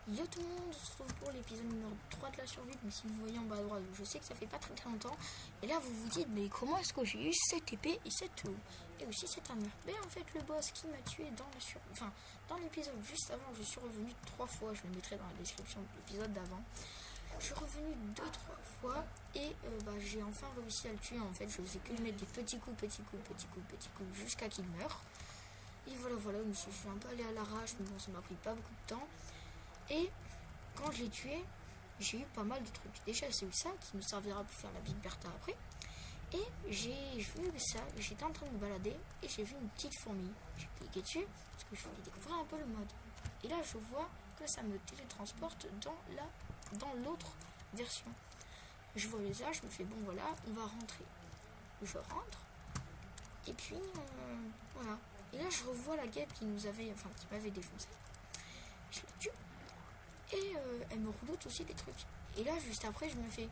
Yo tout le monde, on se retrouve pour l'épisode numéro 3 de la survie. Mais si vous voyez en bas à droite, je sais que ça fait pas très longtemps. Et là vous vous dites, mais comment est-ce que j'ai eu cette épée et cette et aussi cette armure? Mais en fait le boss qui m'a tué dans l'épisode juste avant, je suis revenu 3 fois. Je le mettrai dans la description de l'épisode d'avant. Je suis revenu 2-3 fois et j'ai enfin réussi à le tuer. En fait je faisais que lui mettre des petits coups jusqu'à qu'il meure. Et voilà, je suis un peu allé à l'arrache, mais bon, ça m'a pris pas beaucoup de temps. Et quand je l'ai tué, j'ai eu pas mal de trucs. Déjà, c'est ça qui nous servira pour faire la Big Bertha après. Et j'ai vu ça, j'étais en train de me balader et j'ai vu une petite fourmi. J'ai cliqué dessus parce que je voulais découvrir un peu le mode. Et là, je vois que ça me télétransporte dans l'autre version. Je vois les âges, je me fais bon voilà, on va rentrer. Je rentre et puis voilà. Et là, je revois la guêpe qui m'avait défoncé. Je la tue. Et elle me redoute aussi des trucs. Et là, juste après, je me fais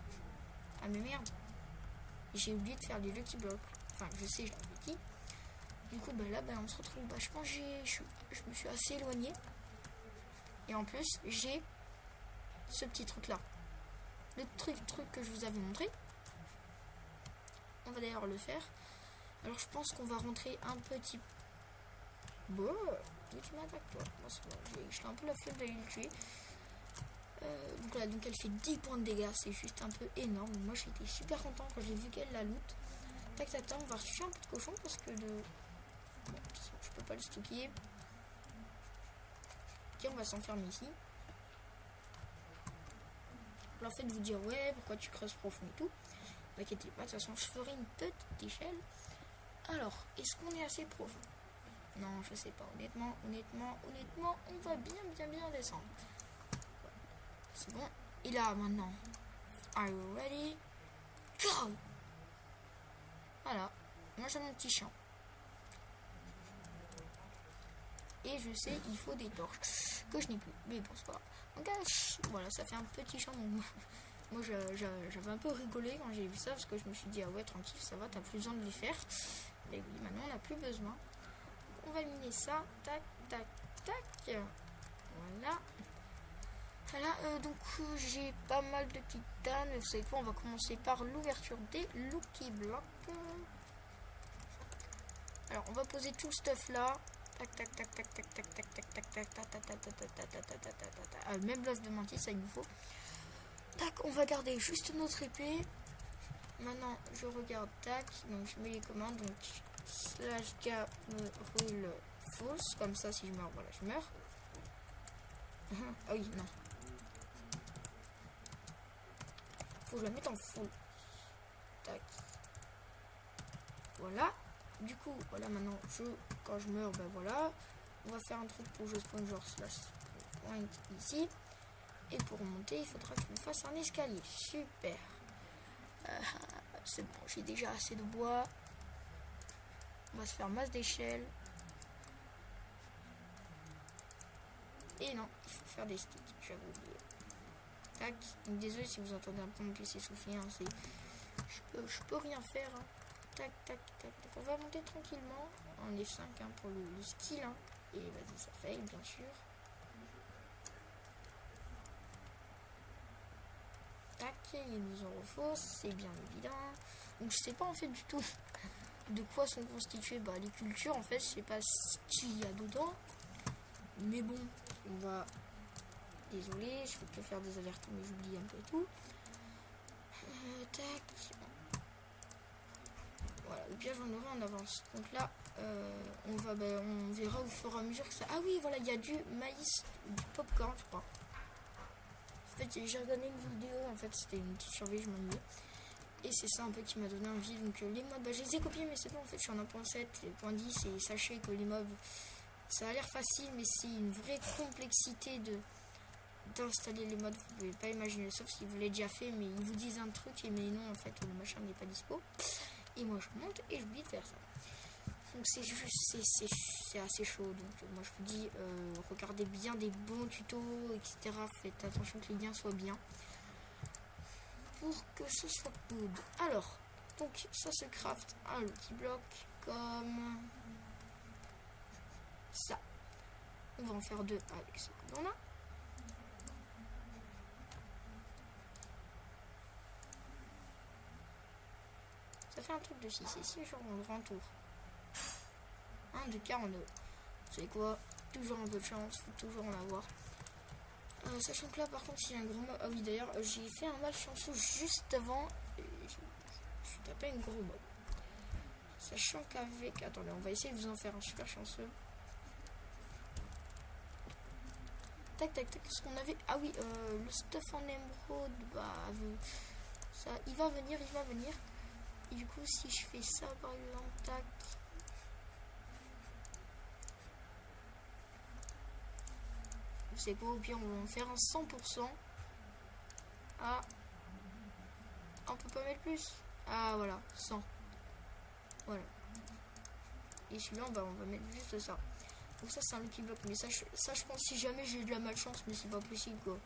ah mais merde, j'ai oublié de faire les Lucky Blocks. Enfin, je sais, je l'avais dit. Du coup, on se retrouve. Je pense que je me suis assez éloigné. Et en plus, j'ai ce petit truc-là. Le truc que je vous avais montré. On va d'ailleurs le faire. Alors, je pense qu'on va rentrer un petit... Bon, tu m'attaques, toi. Bon, j'ai un peu la flemme d'aller le tuer. Donc elle fait 10 points de dégâts, c'est juste un peu énorme. Moi j'étais super content quand j'ai vu qu'elle la loot. Tac, on va rechercher un peu de cochon parce que de toute façon, je peux pas le stocker. Ok, on va s'enfermer ici. Alors fait de vous dire ouais, pourquoi tu creuses profond et tout. N'inquiétez pas, de toute façon je ferai une petite échelle. Alors, est-ce qu'on est assez profond? Non, je sais pas, honnêtement, on va bien descendre. C'est bon. Et là, maintenant, are you ready? Go! Voilà. Moi, j'ai mon petit champ. Et je sais qu'il faut des torches que je n'ai plus. Mais bon, c'est pas grave. Donc, voilà, ça fait un petit champ. Donc, moi, j'avais un peu rigolé quand j'ai vu ça parce que je me suis dit, ah ouais, tranquille, ça va, t'as plus besoin de les faire. Mais oui, maintenant, on n'a plus besoin. Donc, on va miner ça. Tac. Voilà. Voilà, donc j'ai pas mal de titane. Vous savez quoi, on va commencer par l'ouverture des Lucky Blocks. Alors, on va poser tout le stuff là. Même l'os de mantis, ça il nous faut. Tac, on va garder juste notre épée. Maintenant, je regarde, tac. Donc, je mets les commandes. Donc, /K me roule false. Comme ça, si je meurs, voilà, je meurs. Ah oui, non. Faut que je la mette en full. Tac. Voilà. Du coup, voilà, maintenant, quand je meurs, voilà. On va faire un truc pour que je spawn genre /point ici. Et pour remonter, il faudra que je me fasse un escalier. Super. C'est bon, j'ai déjà assez de bois. On va se faire masse d'échelle. Et non, il faut faire des sticks, j'avais oublié. Tac. Donc, désolé si vous entendez un peu mon PC souffler. Hein, je peux rien faire. Hein. Tac. On va monter tranquillement en F5 hein, pour le skill. Hein. Et vas-y, ça fail, bien sûr. Tac, il nous en refausse, c'est bien évident. Donc je sais pas en fait du tout de quoi sont constituées les cultures. En fait, je sais pas ce qu'il y a dedans. Mais bon, on va... Désolé, je vais que faire des alertes, mais j'oublie un peu tout. Tac. Voilà, le piège on aura en avance. Donc là, on verra au fur et à mesure que ça... Ah oui, voilà, il y a du maïs, du popcorn, je crois. En fait, j'ai regardé une vidéo, en fait, c'était une petite survie, je m'ennuyais. Et c'est ça un peu qui m'a donné envie. Donc les modes, je les ai copiés, mais c'est bon, en fait, je suis en 1.7, point 10, et sachez que les mobs, ça a l'air facile, mais c'est une vraie complexité d'installer les modes, vous pouvez pas imaginer, sauf si vous l'avez déjà fait, mais ils vous disent un truc, et mais non, en fait, le machin n'est pas dispo. Et moi, je monte et j'oublie de faire ça. Donc c'est assez chaud. Donc moi, je vous dis, regardez bien des bons tutos, etc. Faites attention que les liens soient bien. Pour que ce soit good. Alors, donc ça se craft un Lucky Block comme ça. On va en faire deux avec ce que l'on a. fait un truc de 6 et 6 jours dans le grand tour. 1 de 42. Vous savez quoi? Toujours un peu de chance, faut toujours en avoir. Sachant que là par contre il y a un gros mob. Ah oui d'ailleurs j'ai fait un malchanceux juste avant. Et je suis tapé une gros mob. Sachant qu'avec... Attendez, on va essayer de vous en faire un super chanceux. Tac tac tac, ce qu'on avait... Ah oui, le stuff en émeraude, bah... Ça, il va venir, il va venir. Et du coup si je fais ça par exemple, tac... C'est quoi, au pire on va en faire un 100%. Ah, on peut pas mettre plus. Ah voilà, 100. Voilà. Et celui-là on va mettre juste ça. Donc ça c'est un lucky block. Mais ça je pense si jamais j'ai de la malchance. Mais c'est pas possible quoi.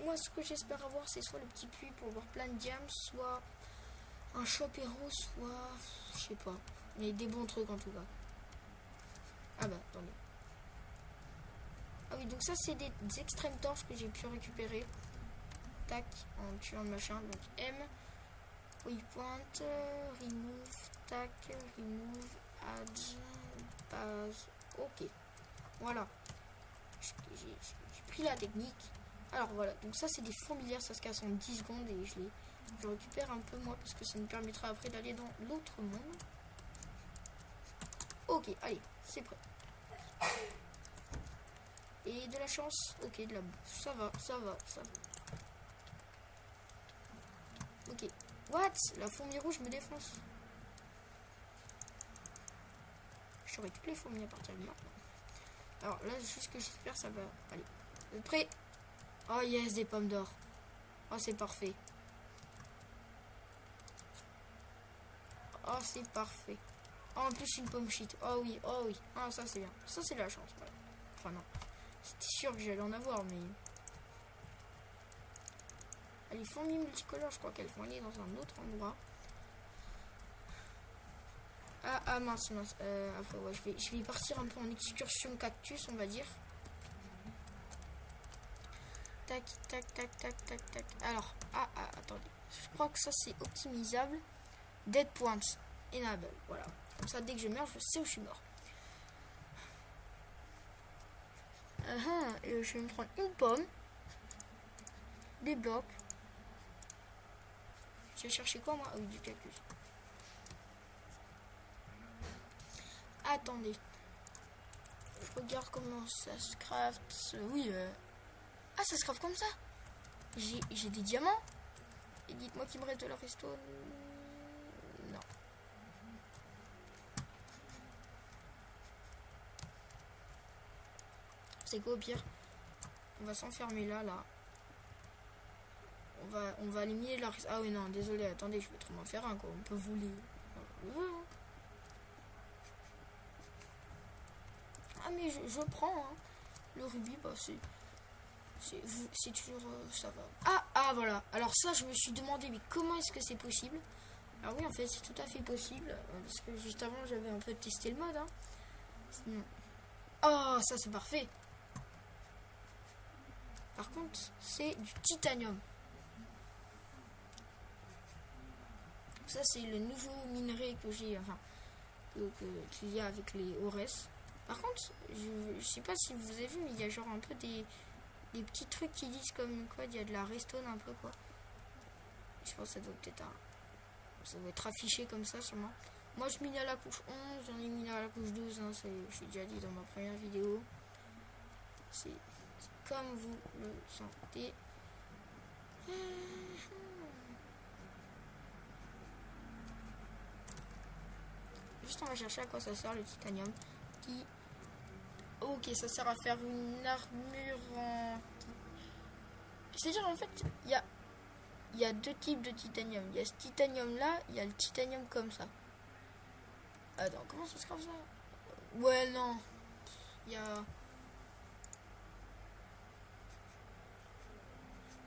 Moi ce que j'espère avoir c'est soit le petit puits pour avoir plein de diams, soit un shop héros, soit je sais pas. Mais des bons trucs en tout cas. Ah bah attendez. Ah oui donc ça c'est des extrêmes torches que j'ai pu récupérer. Tac, en tuant le machin. Donc M, waypoint, remove, tac, remove, add, base. Ok, voilà. J'ai pris la technique. Alors voilà, donc ça c'est des fourmilières, ça se casse en 10 secondes et je récupère un peu moi parce que ça me permettra après d'aller dans l'autre monde. Ok, allez, c'est prêt. Et de la chance, ok, de la bouffe, ça va, ça va, ça va. Ok, what? La fourmi rouge me défonce. J'aurai toutes les fourmis à partir de maintenant. Alors là, juste que j'espère, ça va. Allez, vous êtes prêts? Oh yes, des pommes d'or. Oh, c'est parfait. Oh, c'est parfait. Oh, en plus, une pomme shit. Oh oui, oh oui. Ah, ça, c'est bien. Ça, c'est de la chance. Voilà. Enfin, non. C'était sûr que j'allais en avoir, mais... Ah, les fourmis multicolores, je crois qu'elles vont aller dans un autre endroit. Ah mince, mince. Après, ouais, je vais partir un peu en excursion cactus, on va dire. Tac, tac, tac, tac, tac, tac. Alors, attendez. Je crois que ça, c'est optimisable. Dead points. Enable. Voilà. Comme ça, dès que je meurs, je sais où je suis mort. Et je vais me prendre une pomme. Des blocs. Je vais chercher quoi, moi? Ah oui, du cactus. Attendez. Je regarde comment ça se craft. Oui, Ah, ça se craft comme ça. J'ai des diamants. Et dites-moi qu'il me reste de la redstone. Non. C'est quoi au pire? On va s'enfermer là. On va éliminer la... Ah oui, non, désolé, attendez, je vais trop m'en faire un, quoi. On peut voler. Ah, mais je prends, hein. Le rubis, bah, c'est toujours... ça va. Ah, voilà. Alors ça, je me suis demandé, mais comment est-ce que c'est possible? Alors oui, en fait, c'est tout à fait possible. Parce que juste avant, j'avais un peu testé le mode, hein. Oh, ça, c'est parfait. Par contre, c'est du titanium. Ça, c'est le nouveau minerai que j'ai, enfin, qu'il y a avec les Ores. Par contre, je sais pas si vous avez vu, mais il y a genre un peu des petits trucs qui disent comme quoi il y a de la redstone un peu, quoi. Je pense que ça doit peut-être ça doit être affiché comme ça, sûrement. Moi, je mine à la couche 11, j'en ai miné à la couche 12, hein, je l'ai déjà dit dans ma première vidéo. C'est comme vous le sentez. Juste on va chercher à quoi ça sert le titanium. Ok, ça sert à faire une armure en... C'est-à-dire en fait, il y a deux types de titanium. Il y a ce titanium là, il y a le titanium comme ça. Attends, comment ça se crave ça? Ouais, non. Il y a...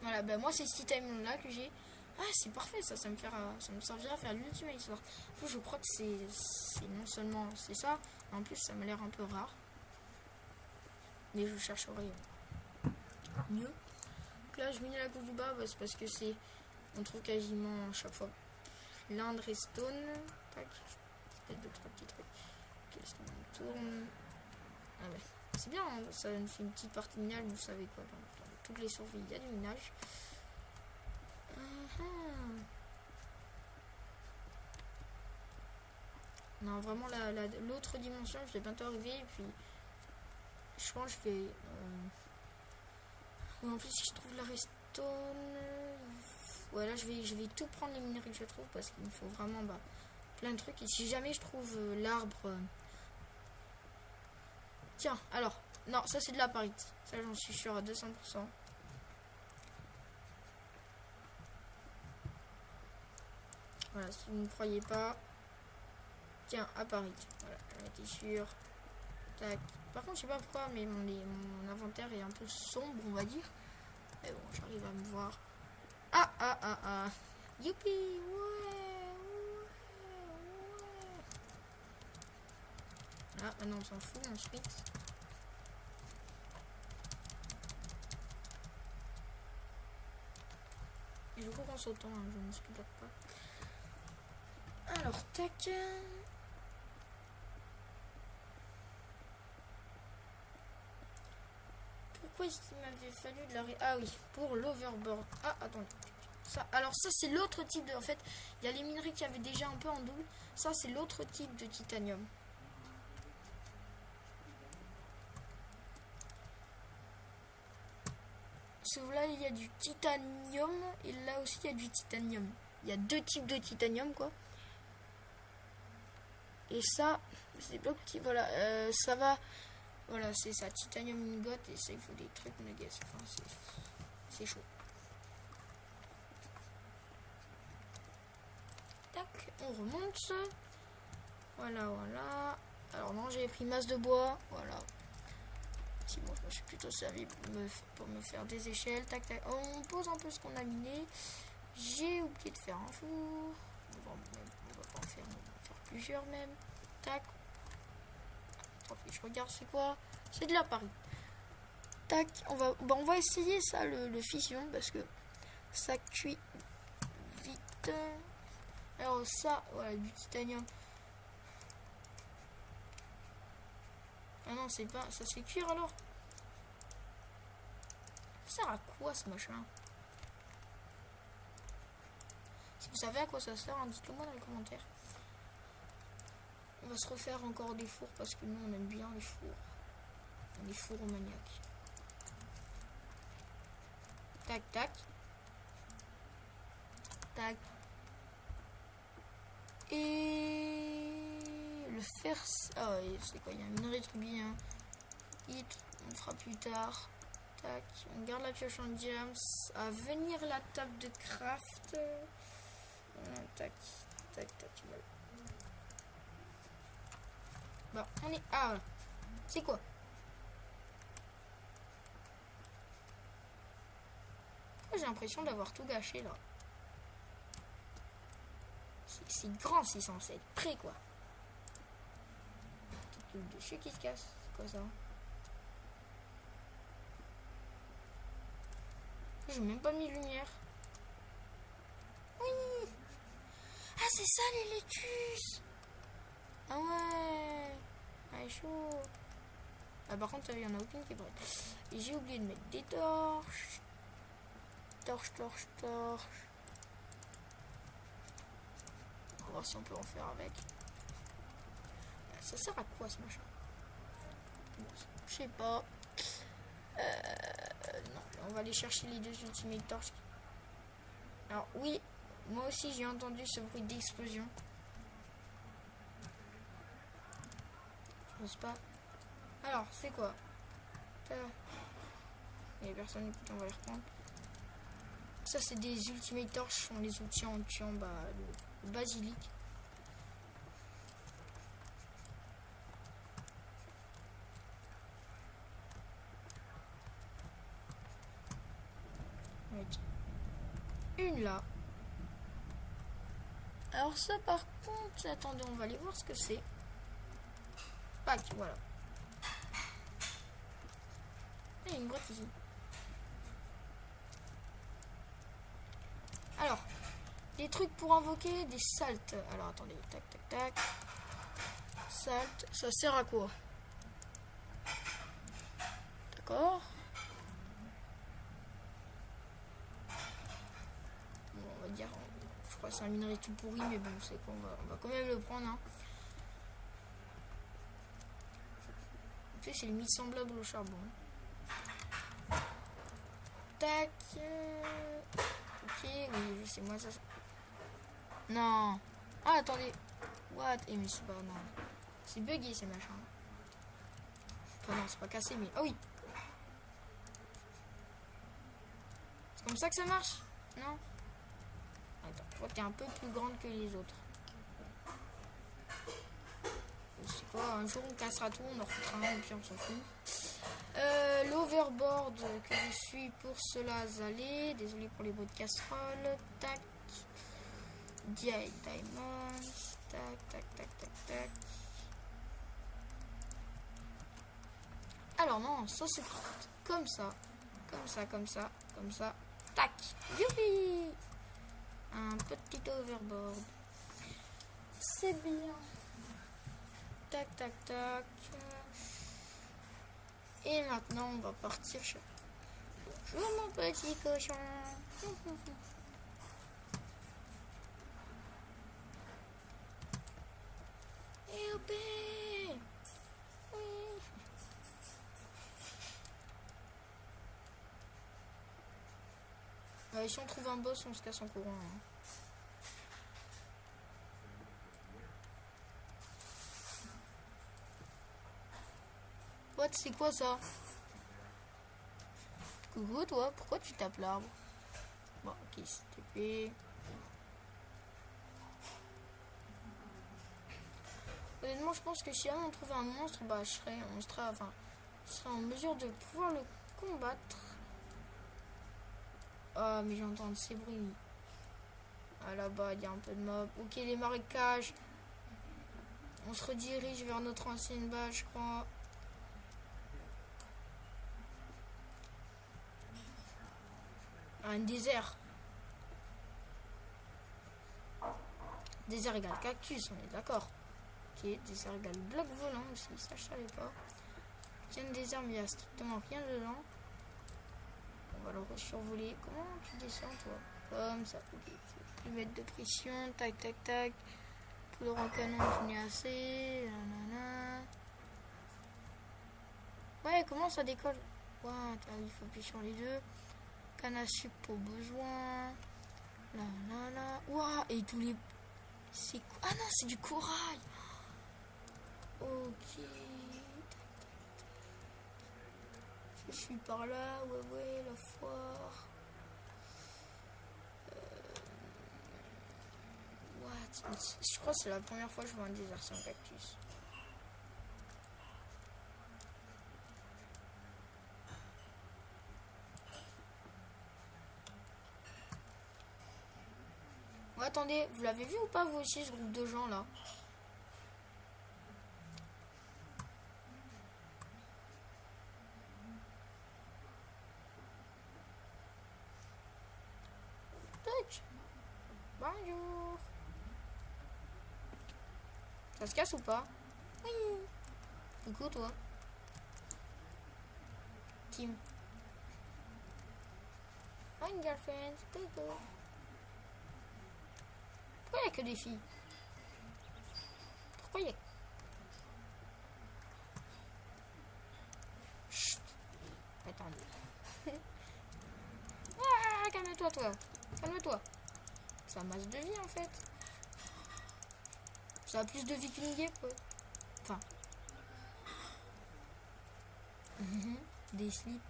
Voilà, ben moi c'est ce titanium là que j'ai. Ah, c'est parfait, ça me servira à faire l'ultimate sword. Je crois que c'est non seulement c'est ça, en plus ça m'a l'air un peu rare. Mais je chercherai mieux. Donc là, je mine la couche du bas, bah, c'est parce que c'est On trouve quasiment à chaque fois plein de redstone. Tac. Peut-être 2-3 petits trucs. Ok, laisse on tourne. Ah ouais. C'est bien, hein, ça nous fait une petite partie de minage, vous savez quoi. Dans toutes les survies, il y a du minage. Non, vraiment, l'autre dimension, je vais bientôt arriver. Et puis, je pense que je vais... en plus, si je trouve la redstone... Ouais, là, je vais tout prendre les minerais que je trouve. Parce qu'il me faut vraiment plein de trucs. Et si jamais je trouve l'arbre... Tiens, alors... Non, ça, c'est de la parite. Ça, j'en suis sûr à 200%. Voilà, si vous ne croyez pas... Tiens, apparite. Voilà, j'en étais sûr. Tac. Par contre, je sais pas pourquoi, mais mon inventaire est un peu sombre, on va dire. Mais bon, j'arrive à me voir. Ah. Youpi, ouais. Là, maintenant, on s'en fout ensuite. Et je cours en sautant, hein, je ne m'explique pas. Alors, tac. Pourquoi est-ce qu'il m'avait fallu de la... Ah oui, pour l'overboard. Ah, attendez. Alors ça, c'est l'autre type de... En fait, il y a les minerais qui avaient déjà un peu en double. Ça, c'est l'autre type de titanium. Sauf là, il y a du titanium. Et là aussi, il y a du titanium. Il y a deux types de titanium, quoi. Et ça, c'est blocs petits. Voilà, ça va... Voilà, c'est ça, titanium ingot, et ça, il faut des trucs nuggets. Enfin, c'est chaud. Tac, on remonte. Voilà. Alors non, j'ai pris masse de bois. Voilà. Si bon, je me suis plutôt servi pour me faire des échelles. Tac. On pose un peu ce qu'on a miné. J'ai oublié de faire un four. On va pas en faire, on va en faire plusieurs même. Tac. Je regarde c'est quoi. C'est de la parite. Tac, on va essayer ça, le fission, parce que ça cuit vite. Alors ça, voilà, du titanium. Ah non, c'est pas... Ça se fait cuire alors. Ça sert à quoi ce machin? Si vous savez à quoi ça sert, hein, dites-le moi dans les commentaires. On va se refaire encore des fours parce que nous on aime bien les fours. Les fours maniaques. Tac. Et le fer. Ah oui, c'est quoi? Il y a un minerai de rubis. Hein. On fera plus tard. Tac. On garde la pioche en diams. À venir la table de craft. Tac. Voilà. Bon, on est... Ah, voilà. C'est quoi? J'ai l'impression d'avoir tout gâché, là. C'est grand, c'est censé être prêt, quoi. Peut-être le dessus qui se casse. C'est quoi, ça? J'ai même pas mis lumière. Oui! Ah, c'est ça, les laitues! Ah ouais! Ah, chaud! Ah, par contre, il y en a aucune qui est prête. Et j'ai oublié de mettre des torches. Torche. On va voir si on peut en faire avec. Ça sert à quoi ce machin? Je sais pas. Non, on va aller chercher les deux ultimate torches. Alors oui, moi aussi j'ai entendu ce bruit d'explosion. Je pense pas. Alors, c'est quoi? Il y a personne, écoute, on va les reprendre. Ça, c'est des ultimate torches. On les obtient en tuant le basilic. Une là. Alors ça, par contre, attendez, on va aller voir ce que c'est. Pack, voilà. Il y a une grotte ici. Alors, Des trucs pour invoquer, des salts. Alors attendez, tac tac tac. Salt, ça sert à quoi? D'accord. Bon, on va dire, je crois que c'est un minerai tout pourri, mais bon, c'est quoi, on va quand même le prendre. Hein. En plus, c'est limite semblable au charbon. Tac. Ok, oui, je sais, moi ça. Non. Ah, attendez. What? Eh, mais c'est pas. Non. C'est bugué ces machins. Enfin, non, c'est pas cassé, mais. Ah oui! C'est comme ça que ça marche? Non? Attends, je crois que t'es un peu plus grande que les autres. C'est quoi? Un jour on cassera tout, on en refera un, et puis on s'en fout. L'overboard que je suis pour cela, Zalé. Désolé pour les bruits de casserole. Tac. Diamonds. Tac, tac, tac, tac, tac. Alors non, ça c'est comme ça. Comme ça, comme ça, comme ça. Tac. Youpi. Un petit overboard. C'est bien. Tac, tac, tac. Et maintenant, on va partir chez... Bonjour mon petit cochon. Et hop. Oui. Si on trouve un boss, on se casse en courant. Hein. What, c'est quoi ça? Coucou toi, pourquoi tu tapes l'arbre? Bon, ok, c'est TP. Honnêtement, je pense que si on trouvait un monstre, bah je serais en mesure de pouvoir le combattre. Ah, mais j'entends ces bruits. Ah, là-bas, il y a un peu de mob. Ok, les marécages. On se redirige vers notre ancienne base, je crois. Un désert. Désert égale cactus, on est d'accord. Ok, désert égale bloc volant aussi, ça je savais pas. Il y a un désert mais il n'y a strictement rien dedans. On va le survoler. Comment tu descends toi? Comme ça, ok. Faut plus mettre de pression, tac tac tac. Poudre en canon, j'en ai assez. Nanana. Ouais, comment ça décolle? Ouais, il faut appuyer sur les deux. Canne à sucre pour besoin. Là, là, là. Ouah, et tous les... C'est quoi? Ah non, c'est du corail. Ok. Je suis par là. Ouais, la foire. What? Je crois que c'est la première fois que je vois un désert sans cactus. Oh, attendez, vous l'avez vu ou pas vous aussi ce groupe de gens là? Tac. Bonjour. Ça se casse ou pas? Oui. Coucou toi. Kim. Hi girlfriend. Coucou. Pourquoi il n'y a que des filles? Pourquoi il y a... Chut. Attendez. Ah, calme-toi toi. Calme-toi. Ça a masse de vie en fait. Ça a plus de vie qu'une guêpe. Enfin. Des slips.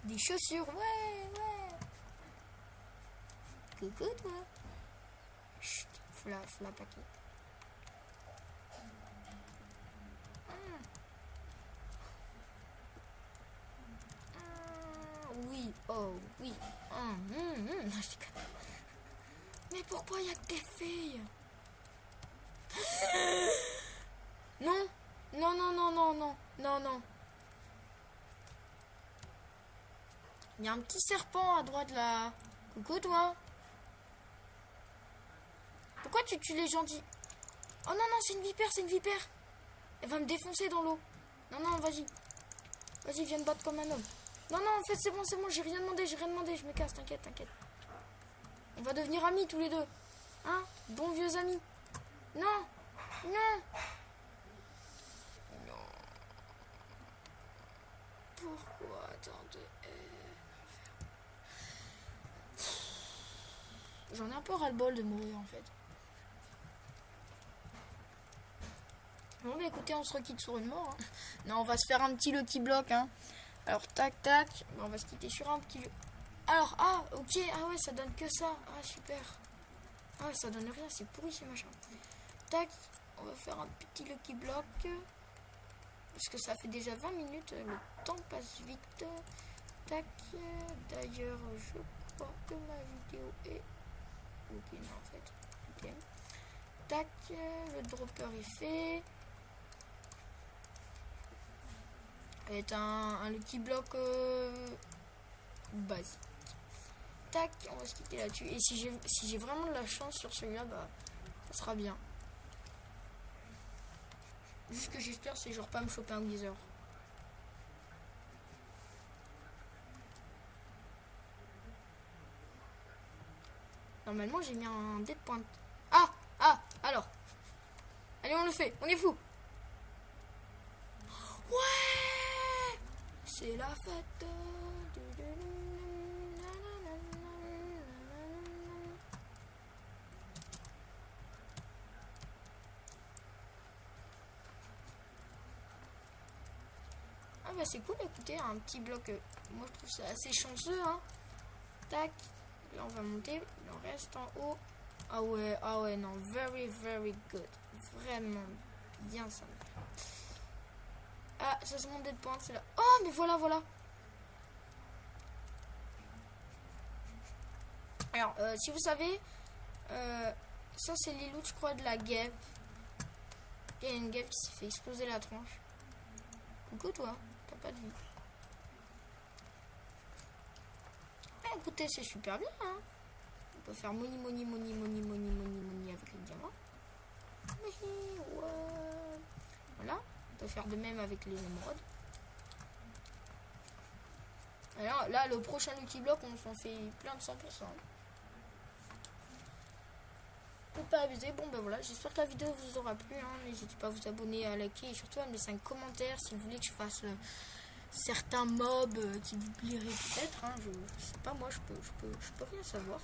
Des chaussures. Ouais. Coucou toi. Chut. Faut la paquet. Oui. Oh oui. Mais pourquoi il y a que des filles? Non. Il y a un petit serpent à droite là. Coucou toi. Pourquoi tu tues les gentils? Oh non, non, c'est une vipère, c'est une vipère. Elle va me défoncer dans l'eau. Non, non, vas-y. Vas-y, viens te battre comme un homme. Non, non, en fait, c'est bon, j'ai rien demandé, je me casse, t'inquiète, t'inquiète. On va devenir amis tous les deux. Hein? Bons vieux amis. Non, non. Non. Pourquoi tant de haine? J'en ai un peu ras-le-bol de mourir, en fait. Bon, bah écoutez, on se requitte sur une mort. Hein. Non, on va se faire un petit Lucky Block. Hein. Alors, tac, tac. Bon, on va se quitter sur un petit... Alors, ah, ok. Ah ouais, ça donne que ça. Ah, super. Ah ouais, ça donne rien. C'est pourri, ces machins. Tac. On va faire un petit Lucky Block. Parce que ça fait déjà 20 minutes. Le temps passe vite. Tac. D'ailleurs, je crois que ma vidéo est... Ok, non, en fait. Ok. Tac. Le dropper est fait. Est un Lucky Block basique. Tac, on va se quitter là-dessus. Et si j'ai vraiment de la chance sur celui-là, bah ça sera bien. Juste que j'espère, c'est genre pas me choper un Wither. Normalement, j'ai mis un dé de pointe. Ah, alors. Allez, on le fait, on est fou. Ouais, c'est la fête. Ah bah c'est cool, écoutez, un petit bloc. Moi je trouve ça assez chanceux. Hein. Tac, là on va monter, il en reste en haut. Ah ouais, non, very, very good. Vraiment bien ça. Ah, ça se monte des points, c'est là. Oh, mais voilà. Alors, si vous savez, ça c'est les loots, je crois, de la guêpe. Il y a une guêpe qui s'est fait exploser la tronche. Coucou toi, t'as pas de vie. Ah, écoutez, c'est super bien, hein. On peut faire money avec les diamants. Ouais. Voilà. On peut faire de même avec les émeraudes. Alors là, le prochain Lucky Block, on s'en fait plein de 100%. Faut pas abuser. Bon, ben voilà. J'espère que la vidéo vous aura plu. Hein. N'hésitez pas à vous abonner, à liker et surtout à me laisser un commentaire si vous voulez que je fasse certains mobs qui vous plairaient peut-être. Hein. Je sais pas, moi, je peux rien savoir.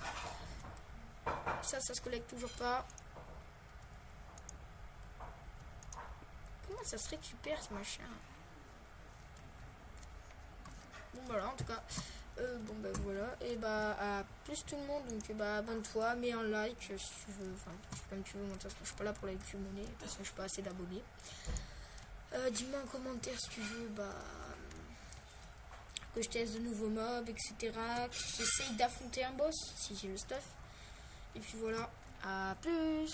Ça se collecte toujours pas. Comment ça se récupère ce machin? Bon voilà, en tout cas, bon bah voilà, et bah à plus tout le monde, donc bah abonne-toi, mets un like si tu veux, enfin comme tu veux, moi de toute façon je suis pas là pour la YouTube monnaie, de toute façon je suis pas assez d'abonnés. Dis-moi en commentaire si tu veux, bah que je teste de nouveaux mobs, etc. Que j'essaye d'affronter un boss si j'ai le stuff. Et puis voilà, à plus.